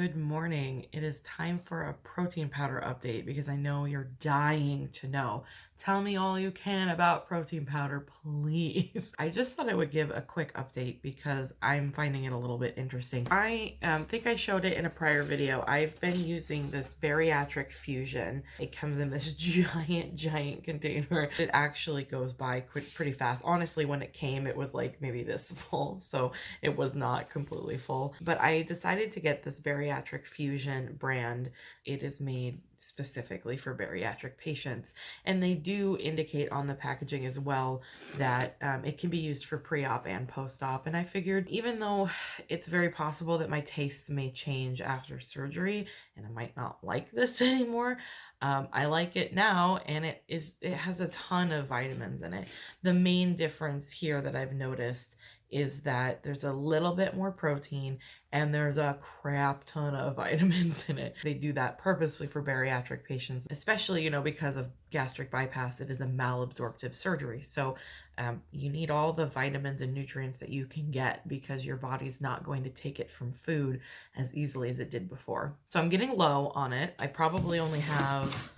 Good morning. It is time for a protein powder update because I know you're dying to know. Tell me all you can about protein powder, please. I just thought I would give a quick update because I'm finding it a little bit interesting. I think I showed it in a prior video. I've been using this Bariatric Fusion. It comes in this giant container. It actually goes by pretty fast. Honestly, when it came, it was like maybe this full, so it was not completely full. But I decided to get this Bariatric Fusion brand. It is made specifically for bariatric patients, and they do indicate on the packaging as well that it can be used for pre-op and post-op. And I figured, even though it's very possible that my tastes may change after surgery and I might not like this anymore, I like it now, and it has a ton of vitamins in it. The main difference here that I've noticed is that there's a little bit more protein and there's a crap ton of vitamins in it. They do that purposely for bariatric patients, especially, because of gastric bypass. It is a malabsorptive surgery. So you need all the vitamins and nutrients that you can get because your body's not going to take it from food as easily as it did before. So I'm getting low on it. I probably only have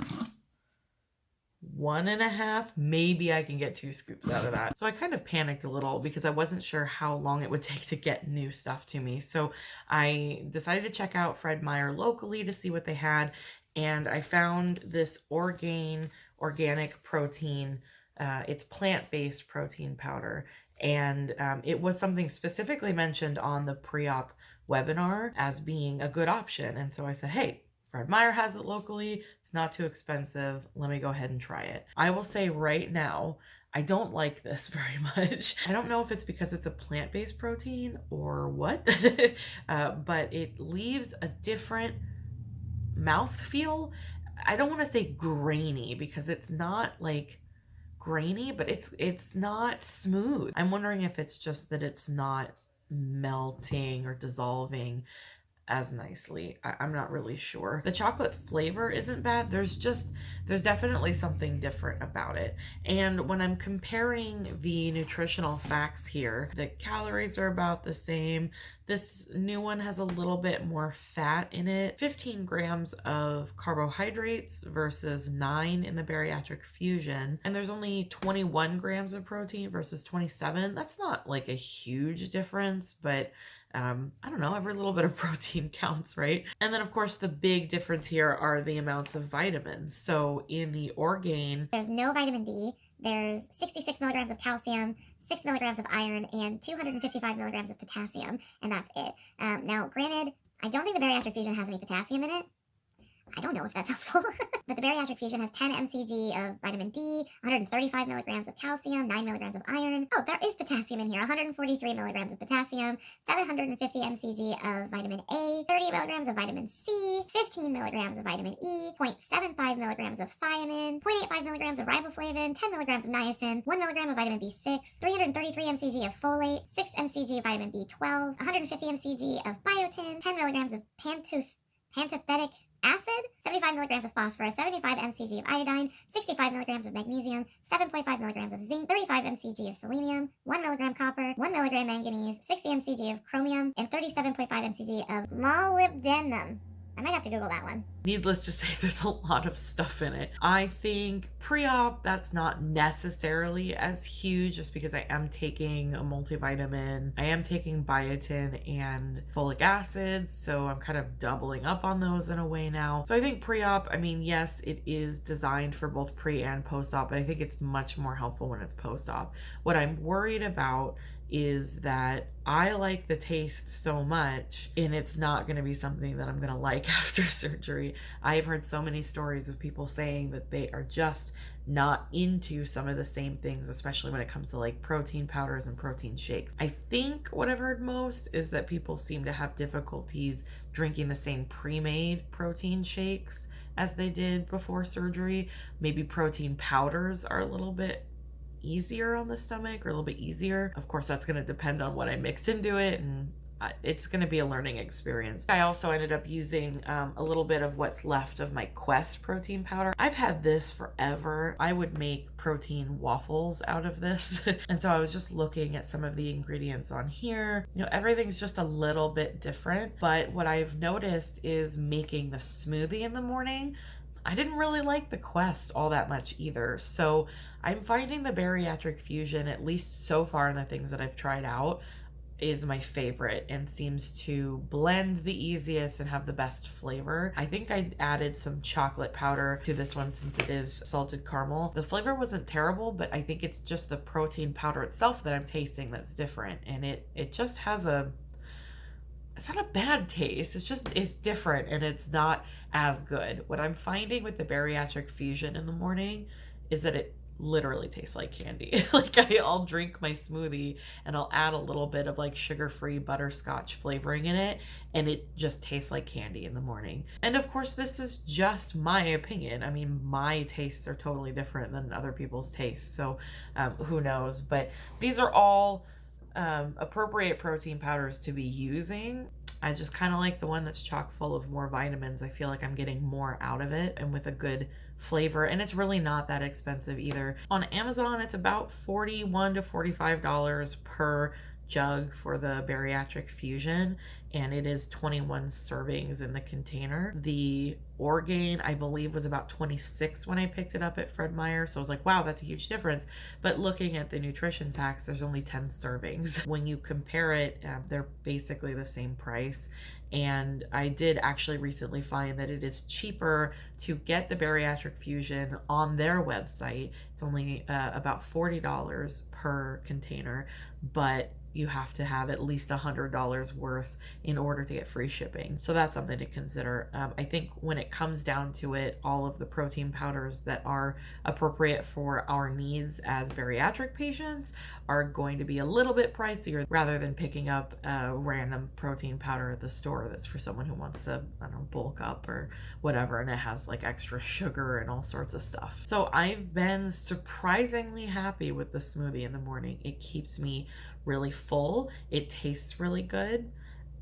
1.5, maybe I can get 2 scoops out of that. So I kind of panicked a little because I wasn't sure how long it would take to get new stuff to me. So I decided to check out Fred Meyer locally to see what they had. And I found this organic protein. It's plant-based protein powder. And it was something specifically mentioned on the pre-op webinar as being a good option. And so I said, hey, Fred Meyer has it locally. It's not too expensive. Let me go ahead and try it. I will say right now, I don't like this very much. I don't know if it's because it's a plant-based protein or what, but it leaves a different mouthfeel. I don't want to say grainy because it's not like grainy, but it's not smooth. I'm wondering if it's just that it's not melting or dissolving as nicely. I'm not really sure. The chocolate flavor isn't bad. There's definitely something different about it. And when I'm comparing the nutritional facts here, the calories are about the same. This new one has a little bit more fat in it. 15 grams of carbohydrates versus 9 in the Bariatric Fusion. And there's only 21 grams of protein versus 27. That's not like a huge difference, but I don't know, every little bit of protein counts, right? And then of course the big difference here are the amounts of vitamins. So in the Orgain, there's no vitamin D, there's 66 milligrams of calcium, 6 milligrams of iron, and 255 milligrams of potassium, and that's it. Now, granted, I don't think the Bariatric Fusion has any potassium in it. I don't know if that's helpful. But the Bariatric Fusion has 10 mcg of vitamin D, 135 milligrams of calcium, 9 milligrams of iron. Oh, there is potassium in here. 143 milligrams of potassium, 750 mcg of vitamin A, 30 milligrams of vitamin C, 15 milligrams of vitamin E, 0.75 milligrams of thiamine, 0.85 milligrams of riboflavin, 10 milligrams of niacin, 1 milligram of vitamin B6, 333 mcg of folate, 6 mcg of vitamin B12, 150 mcg of biotin, 10 milligrams of pantothenic acid, 75 milligrams of phosphorus, 75 mcg of iodine, 65 milligrams of magnesium, 7.5 milligrams of zinc, 35 mcg of selenium, 1 milligram copper, 1 milligram manganese, 60 mcg of chromium, and 37.5 mcg of molybdenum. I might have to Google that one. Needless to say, there's a lot of stuff in it. I think pre-op, that's not necessarily as huge just because I am taking a multivitamin. I am taking biotin and folic acid, so I'm kind of doubling up on those in a way now. So I think pre-op, yes, it is designed for both pre and post-op, but I think it's much more helpful when it's post-op. What I'm worried about is that I like the taste so much, and it's not going to be something that I'm going to like after surgery. I've heard so many stories of people saying that they are just not into some of the same things, especially when it comes to like protein powders and protein shakes. I think what I've heard most is that people seem to have difficulties drinking the same pre-made protein shakes as they did before surgery. Maybe protein powders are a little bit easier on the stomach, or a little bit easier. Of course, that's going to depend on what I mix into it, and it's going to be a learning experience. I also ended up using a little bit of what's left of my Quest protein powder. I've had this forever. I would make protein waffles out of this. And so I was just looking at some of the ingredients on here. You know, everything's just a little bit different, but what I've noticed is making the smoothie in the morning. I didn't really like the Quest all that much either. So I'm finding the Bariatric Fusion, at least so far in the things that I've tried out, is my favorite and seems to blend the easiest and have the best flavor. I think I added some chocolate powder to this one since it is salted caramel. The flavor wasn't terrible, but I think it's just the protein powder itself that I'm tasting that's different. And it just has it's not a bad taste. It's different and it's not as good. What I'm finding with the Bariatric Fusion in the morning is that it literally tastes like candy. Like I'll drink my smoothie and I'll add a little bit of like sugar-free butterscotch flavoring in it, and it just tastes like candy in the morning. And of course, this is just my opinion. I mean, my tastes are totally different than other people's tastes, so who knows? But these are all appropriate protein powders to be using. I just kind of like the one that's chock full of more vitamins. I feel like I'm getting more out of it and with a good flavor, and it's really not that expensive either. On Amazon, it's about $41 to $45 per jug for the Bariatric Fusion, and it is 21 servings in the container. The Orgain, I believe, was about 26 when I picked it up at Fred Meyer, so I was like, wow, that's a huge difference. But looking at the nutrition packs, there's only 10 servings. When you compare it, they're basically the same price. And I did actually recently find that it is cheaper to get the Bariatric Fusion on their website. It's only about $40 per container, but you have to have at least $100 worth in order to get free shipping. So that's something to consider. I think when it comes down to it, all of the protein powders that are appropriate for our needs as bariatric patients are going to be a little bit pricier rather than picking up a random protein powder at the store that's for someone who wants to, I don't know, bulk up or whatever, and it has like extra sugar and all sorts of stuff. So I've been surprisingly happy with the smoothie in the morning. It keeps me really full. It tastes really good.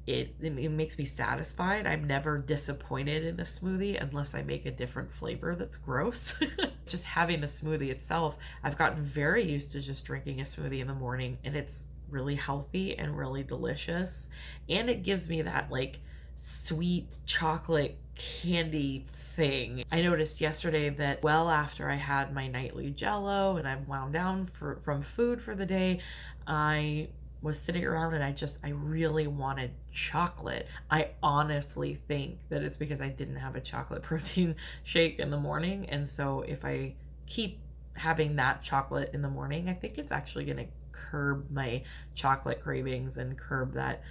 It makes me satisfied. I'm never disappointed in the smoothie unless I make a different flavor that's gross. Just having the smoothie itself, I've gotten very used to just drinking a smoothie in the morning, and it's really healthy and really delicious. And it gives me that like sweet chocolate candy thing. I noticed yesterday that well after I had my nightly Jello and I wound down from food for the day, I was sitting around and I really wanted chocolate. I honestly think that it's because I didn't have a chocolate protein shake in the morning. And so if I keep having that chocolate in the morning, I think it's actually going to curb my chocolate cravings and curb that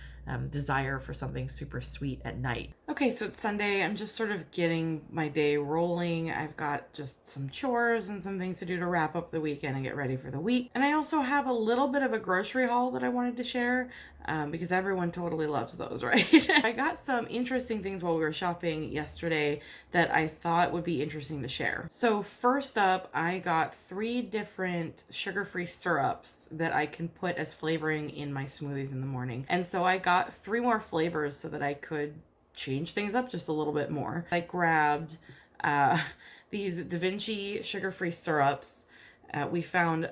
desire for something super sweet at night. Okay, so it's Sunday. I'm just sort of getting my day rolling. I've got just some chores and some things to do to wrap up the weekend and get ready for the week. And I also have a little bit of a grocery haul that I wanted to share because everyone totally loves those, right? I got some interesting things while we were shopping yesterday that I thought would be interesting to share. So first up, I got 3 different sugar-free syrups that I can put as flavoring in my smoothies in the morning. And so I got 3 more flavors so that I could change things up just a little bit more. I grabbed these Da Vinci sugar-free syrups. We found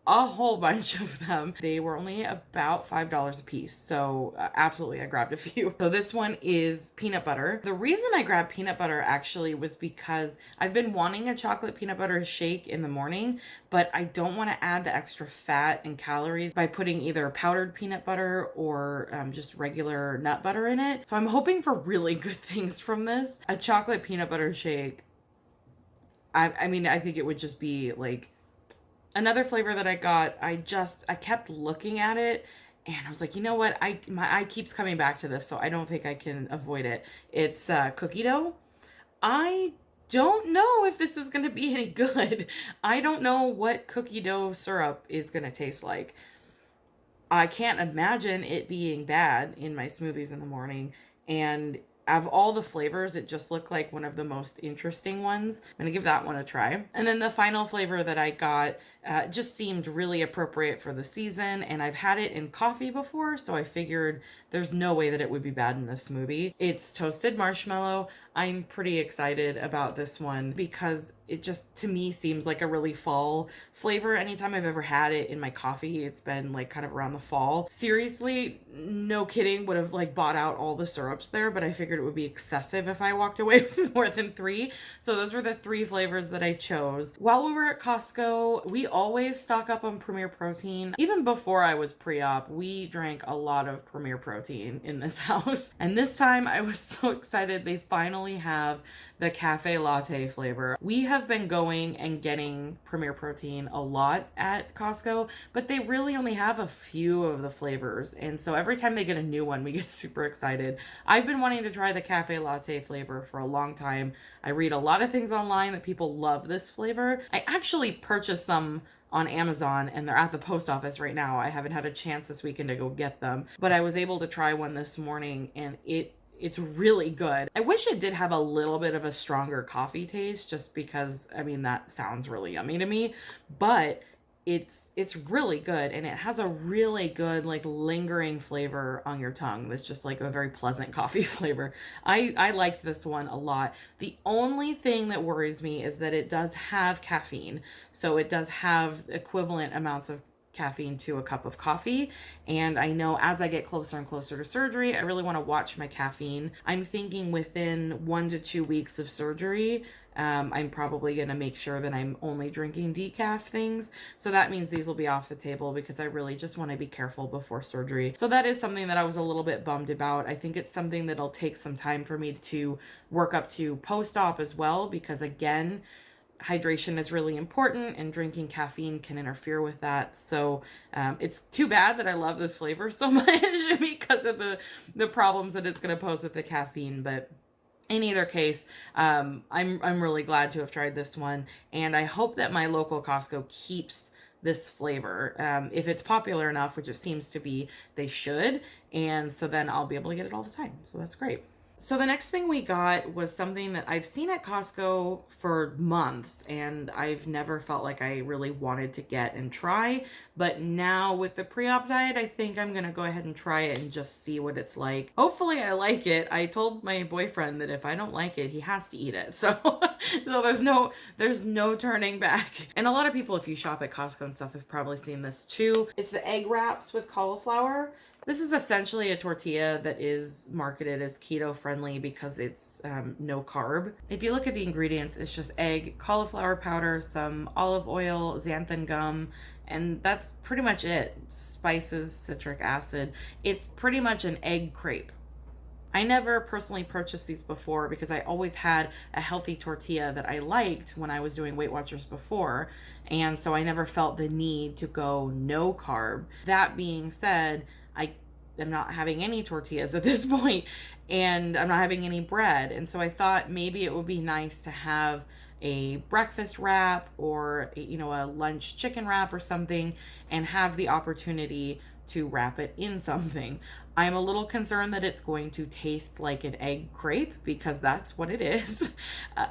a whole bunch of them. They were only about $5 a piece. So absolutely, I grabbed a few. So this one is peanut butter. The reason I grabbed peanut butter actually was because I've been wanting a chocolate peanut butter shake in the morning, but I don't want to add the extra fat and calories by putting either powdered peanut butter or just regular nut butter in it. So I'm hoping for really good things from this. A chocolate peanut butter shake. I mean, I think it would just be like another flavor that I got. I kept looking at it and I was like, you know what? My eye keeps coming back to this, so I don't think I can avoid it. It's cookie dough. I don't know if this is going to be any good. I don't know what cookie dough syrup is going to taste like. I can't imagine it being bad in my smoothies in the morning. And of all the flavors, it just looked like one of the most interesting ones. I'm gonna give that one a try. And then the final flavor that I got just seemed really appropriate for the season, and I've had it in coffee before, so I figured there's no way that it would be bad in a smoothie. It's toasted marshmallow. I'm pretty excited about this one because it just, to me, seems like a really fall flavor. Anytime I've ever had it in my coffee, it's been like kind of around the fall. Seriously, no kidding, would have like bought out all the syrups there, but I figured it would be excessive if I walked away with more than 3. So those were the 3 flavors that I chose. While we were at Costco, we always stock up on Premier Protein. Even before I was pre-op, we drank a lot of Premier Protein in this house. And this time I was so excited they finally have the cafe latte flavor. We have been going and getting Premier Protein a lot at Costco, but they really only have a few of the flavors. And so every time they get a new one, we get super excited. I've been wanting to try the cafe latte flavor for a long time. I read a lot of things online that people love this flavor. I actually purchased some on Amazon and they're at the post office right now. I haven't had a chance this weekend to go get them, but I was able to try one this morning and it's really good. I wish it did have a little bit of a stronger coffee taste just because, I mean, that sounds really yummy to me, but it's really good and it has a really good like lingering flavor on your tongue that's just like a very pleasant coffee flavor. I liked this one a lot. The only thing that worries me is that it does have caffeine. So it does have equivalent amounts of caffeine to a cup of coffee. And I know as I get closer and closer to surgery, I really want to watch my caffeine. I'm thinking within 1 to 2 weeks of surgery, I'm probably going to make sure that I'm only drinking decaf things. So that means these will be off the table because I really just want to be careful before surgery. So that is something that I was a little bit bummed about. I think it's something that'll take some time for me to work up to post-op as well, because again, hydration is really important and drinking caffeine can interfere with that. So it's too bad that I love this flavor so much because of the problems that it's going to pose with the caffeine. But in either case, I'm really glad to have tried this one, and I hope that my local Costco keeps this flavor. If it's popular enough, which it seems to be, they should, and so then I'll be able to get it all the time. So that's great. So the next thing we got was something that I've seen at Costco for months and I've never felt like I really wanted to get and try. But now with the pre-op diet, I think I'm going to go ahead and try it and just see what it's like. Hopefully I like it. I told my boyfriend that if I don't like it, he has to eat it. So, there's no turning back. And a lot of people, if you shop at Costco and stuff, have probably seen this too. It's the egg wraps with cauliflower. This is essentially a tortilla that is marketed as keto friendly because it's no carb. If you look at the ingredients, it's just egg, cauliflower powder, some olive oil, xanthan gum, and that's pretty much it. Spices, citric acid. It's pretty much an egg crepe. I never personally purchased these before because I always had a healthy tortilla that I liked when I was doing Weight Watchers before, and so I never felt the need to go no carb. That being said, I am not having any tortillas at this point, and I'm not having any bread. And so I thought maybe it would be nice to have a breakfast wrap or, a lunch chicken wrap or something, and have the opportunity to wrap it in something. I'm a little concerned that it's going to taste like an egg crepe because that's what it is,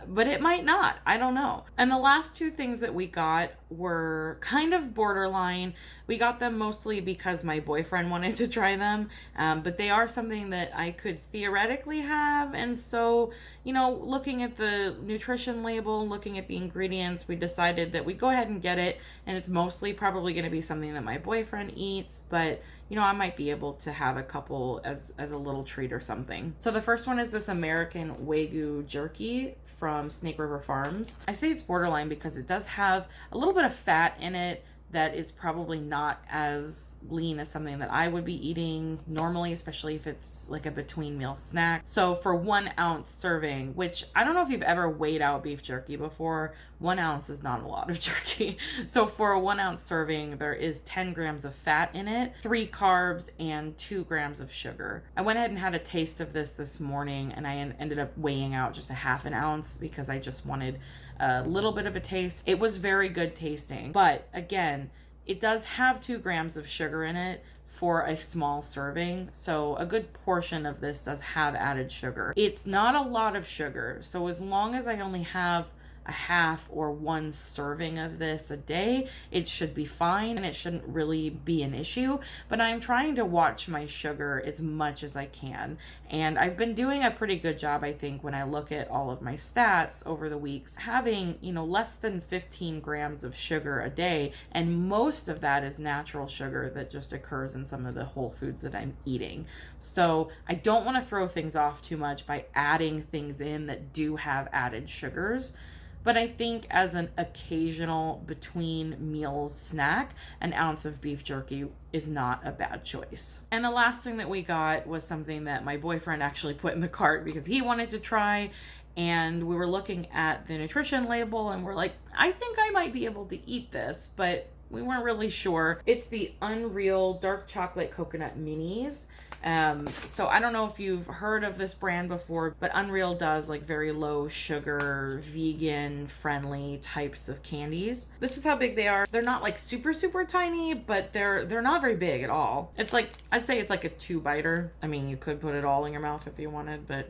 but it might not. I don't know. And the last 2 things that we got were kind of borderline. We got them mostly because my boyfriend wanted to try them, but they are something that I could theoretically have. And so, looking at the nutrition label, looking at the ingredients, we decided that we'd go ahead and get it. And it's mostly probably going to be something that my boyfriend eats, but I might be able to have a couple as a little treat or something. So the first one is this American Wagyu jerky from Snake River Farms. I say it's borderline because it does have a little bit of fat in it that is probably not as lean as something that I would be eating normally, especially if it's like a between meal snack. So for 1 ounce serving, which I don't know if you've ever weighed out beef jerky before, 1 ounce is not a lot of jerky. So for a 1 ounce serving, there is 10 grams of fat in it, 3 carbs, and 2 grams of sugar. I went ahead and had a taste of this morning, and I ended up weighing out just a half an ounce because I just wanted a little bit of a taste. It was very good tasting, but again, It does have 2 grams of sugar in it for a small serving, so a good portion of this does have added sugar. It's not a lot of sugar, so as long as I only have a half or 1 serving of this a day, it should be fine and it shouldn't really be an issue. But I'm trying to watch my sugar as much as I can, and I've been doing a pretty good job, I think, when I look at all of my stats over the weeks, having, less than 15 grams of sugar a day, and most of that is natural sugar that just occurs in some of the whole foods that I'm eating. So I don't want to throw things off too much by adding things in that do have added sugars. But I think as an occasional between meals snack, an ounce of beef jerky is not a bad choice. And the last thing that we got was something that my boyfriend actually put in the cart because he wanted to try. And we were looking at the nutrition label and we're like, I think I might be able to eat this, but we weren't really sure. It's the Unreal Dark Chocolate Coconut Minis. So I don't know if you've heard of this brand before, but Unreal does like very low sugar, vegan friendly types of candies. This is how big they are. They're not like super, super tiny, but they're not very big at all. It's like, I'd say it's like a 2-biter. I mean, you could put it all in your mouth if you wanted, but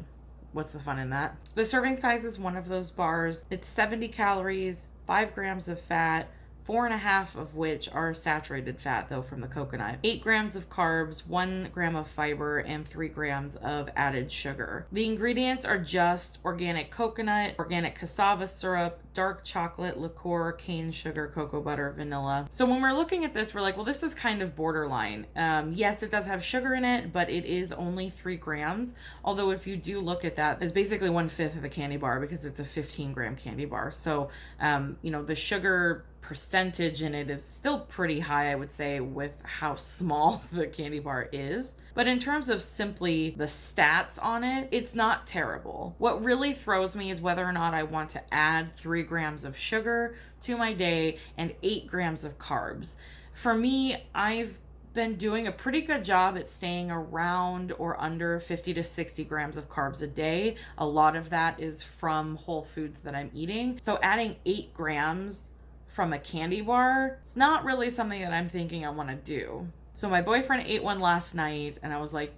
what's the fun in that? The serving size is one of those bars. It's 70 calories, 5 grams of fat, 4.5 of which are saturated fat, though, from the coconut. 8 grams of carbs, 1 gram of fiber, and 3 grams of added sugar. The ingredients are just organic coconut, organic cassava syrup, dark chocolate, liqueur, cane sugar, cocoa butter, vanilla. So when we're looking at this, we're like, well, this is kind of borderline. Yes, it does have sugar in it, but it is only 3 grams. Although if you do look at that, it's basically 1/5 of a candy bar because it's a 15-gram candy bar. So, the sugar percentage in it is still pretty high, I would say, with how small the candy bar is. But in terms of simply the stats on it, it's not terrible. What really throws me is whether or not I want to add 3 grams of sugar to my day and 8 grams of carbs. For me, I've been doing a pretty good job at staying around or under 50 to 60 grams of carbs a day. A lot of that is from whole foods that I'm eating. So adding 8 grams from a candy bar, it's not really something that I'm thinking I want to do. So my boyfriend ate one last night and I was like,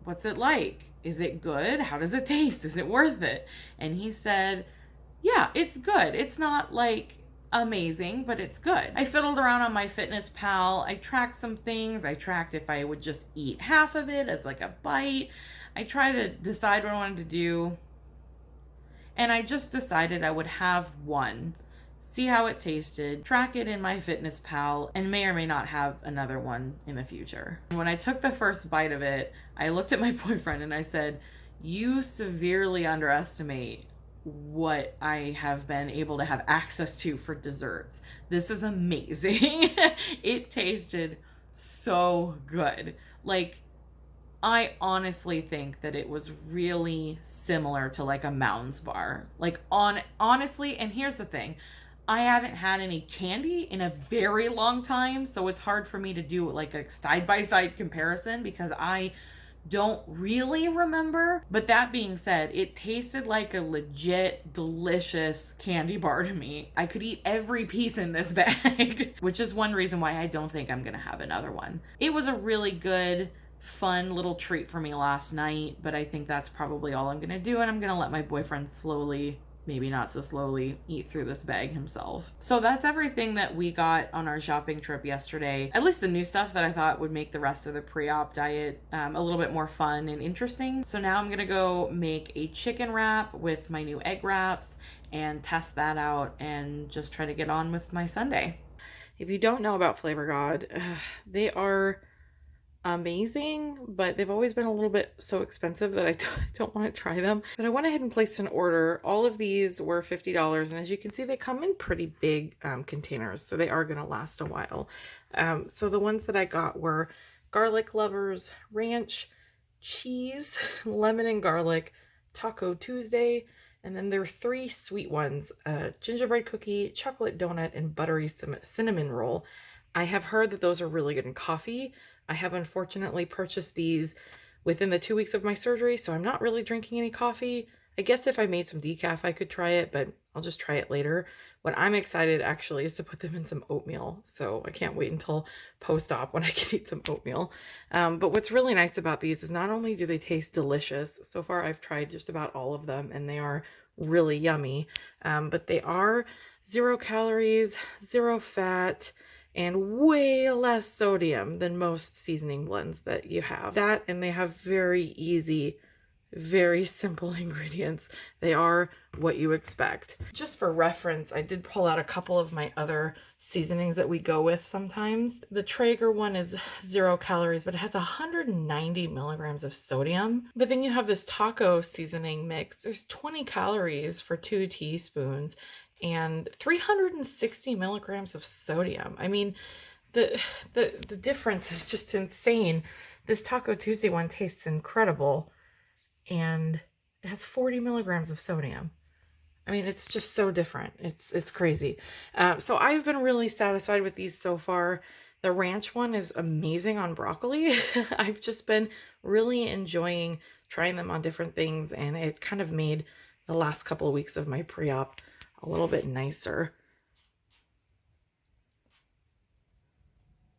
what's it like? Is it good? How does it taste? Is it worth it? And he said, yeah, it's good. It's not like amazing, but it's good. I fiddled around on MyFitnessPal. I tracked some things. I tracked if I would just eat half of it as like a bite. I tried to decide what I wanted to do. And I just decided I would have one, see how it tasted, track it in MyFitnessPal, and may or may not have another one in the future. And when I took the first bite of it, I looked at my boyfriend and I said, you severely underestimate what I have been able to have access to for desserts. This is amazing. It tasted so good. Like, I honestly think that it was really similar to like a Mounds bar. Like honestly, and here's the thing. I haven't had any candy in a very long time, so it's hard for me to do like a side-by-side comparison because I don't really remember. But that being said, it tasted like a legit delicious candy bar to me. I could eat every piece in this bag, which is one reason why I don't think I'm gonna have another one. It was a really good, fun little treat for me last night, but I think that's probably all I'm gonna do, and I'm gonna let my boyfriend slowly, maybe not so slowly, eat through this bag himself. So that's everything that we got on our shopping trip yesterday. At least the new stuff that I thought would make the rest of the pre-op diet a little bit more fun and interesting. So now I'm gonna go make a chicken wrap with my new egg wraps and test that out and just try to get on with my Sunday. If you don't know about Flavor God, they are amazing, but they've always been a little bit so expensive that I don't want to try them. But I went ahead and placed an order. All of these were $50, and as you can see, they come in pretty big containers, so they are going to last a while. So the ones that I got were garlic lovers, ranch, cheese, lemon and garlic, Taco Tuesday, and then there are 3 sweet ones, gingerbread cookie, chocolate donut, and buttery cinnamon roll. I have heard that those are really good in coffee. I have unfortunately purchased these within the 2 weeks of my surgery, so I'm not really drinking any coffee. I guess if I made some decaf, I could try it, but I'll just try it later. What I'm excited actually is to put them in some oatmeal. So I can't wait until post-op when I can eat some oatmeal. But what's really nice about these is not only do they taste delicious, so far I've tried just about all of them and they are really yummy, but they are 0 calories, 0 fat, and way less sodium than most seasoning blends that you have. That, and they have very easy, very simple ingredients. They are what you expect. Just for reference, I did pull out a couple of my other seasonings that we go with sometimes. The Traeger one is 0 calories, but it has 190 milligrams of sodium. But then you have this taco seasoning mix. There's 20 calories for 2 teaspoons and 360 milligrams of sodium. I mean, the difference is just insane. This Taco Tuesday one tastes incredible, and it has 40 milligrams of sodium. I mean, it's just so different. It's crazy. So I've been really satisfied with these so far. The ranch one is amazing on broccoli. I've just been really enjoying trying them on different things, and it kind of made the last couple of weeks of my pre-op a little bit nicer.